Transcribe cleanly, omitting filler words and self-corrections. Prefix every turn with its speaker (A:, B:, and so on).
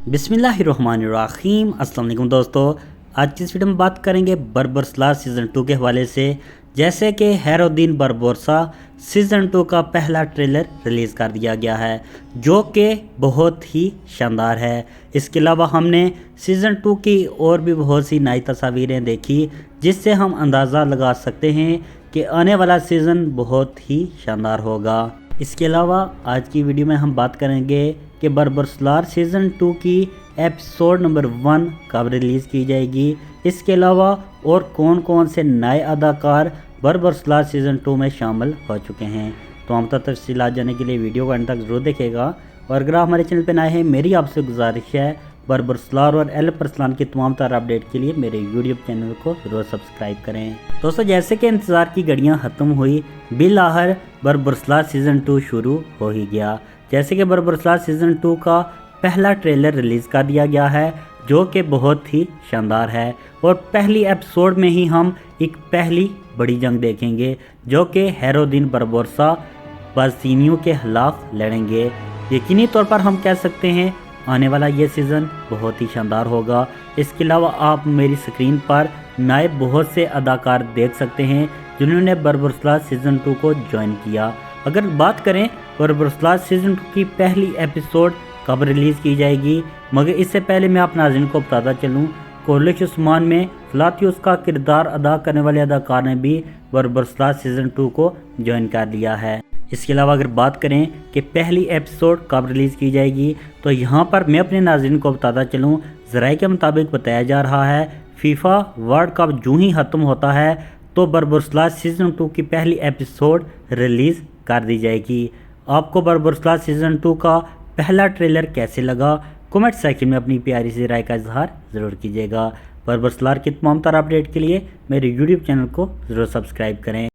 A: बिस्मिल्लाहिर्रहमानिर्रहीम। अस्सलाम वालेकुम दोस्तों, आज की इस वीडियो में बात करेंगे बर्बरस्लार सीज़न 2 के हवाले से। जैसे कि हैरोद्दीन बारबोसा सीज़न 2 का पहला ट्रेलर रिलीज़ कर दिया गया है, जो कि बहुत ही शानदार है। इसके अलावा हमने सीज़न 2 की और भी बहुत सी नई तस्वीरें देखी, जिससे हम अंदाज़ा लगा सकते हैं कि आने वाला सीज़न बहुत ही शानदार होगा। इसके अलावा आज की वीडियो में हम बात करेंगे कि बर्बरस्लार सीज़न 2 की एपिसोड नंबर 1 कब रिलीज़ की जाएगी। इसके अलावा और कौन कौन से नए अदाकार बर्बरस्लार सीज़न 2 में शामिल हो चुके हैं। तो हम तफसीलात जानने के लिए वीडियो को अंत तक जरूर देखेगा। और अगर आप हमारे चैनल पर नए हैं, मेरी आपसे गुजारिश है बर्बरस्लार और एल परसलान की तमाम तरह अपडेट के लिए मेरे यूट्यूब चैनल को जरूर सब्सक्राइब करें। दोस्तों, जैसे कि इंतज़ार की घड़ियां ख़त्म हुई, बिलाखिर बर्बरस्लार सीज़न 2 शुरू हो ही गया। जैसे कि बर्बरस्लार सीज़न 2 का पहला ट्रेलर रिलीज़ कर दिया गया है, जो कि बहुत ही शानदार है। और पहली एपिसोड में ही हम एक पहली बड़ी जंग देखेंगे, जो कि हैरोद्दीन बारबोसा बासिनियों के खिलाफ लड़ेंगे। यकीनी तौर पर हम कह सकते हैं आने वाला ये सीज़न बहुत ही शानदार होगा। इसके अलावा आप मेरी स्क्रीन पर नए बहुत से अदाकार देख सकते हैं, जिन्होंने बर्बरस्लार सीज़न 2 को ज्वाइन किया। अगर बात करें बर्बरस्लार सीज़न 2 की पहली एपिसोड कब रिलीज़ की जाएगी, मगर इससे पहले मैं आप नाज़रीन को बताता चलूँ, कोलिश उस्मान में फ्लातियुस का किरदार अदा करने वाले अदाकार ने भी बर्बरस्लार सीज़न 2 को ज्वाइन कर लिया है। इसके अलावा अगर बात करें कि पहली एपिसोड कब रिलीज़ की जाएगी, तो यहाँ पर मैं अपने नाज़रीन को बताता चलूँ, ज़राए के मुताबिक बताया जा रहा है फीफा वर्ल्ड कप जूँ ही ख़त्म होता है तो बर्बरस्लार सीज़न 2 की पहली एपिसोड रिलीज़ कर दी जाएगी। आपको बर्बरस्लार सीज़न 2 का पहला ट्रेलर कैसे लगा, कमेंट सेक्शन में अपनी प्यारी सी राय का इजहार ज़रूर कीजिएगा। बर्बरस्लार की तमाम तरह अपडेट के लिए मेरे यूट्यूब चैनल को ज़रूर सब्सक्राइब करें।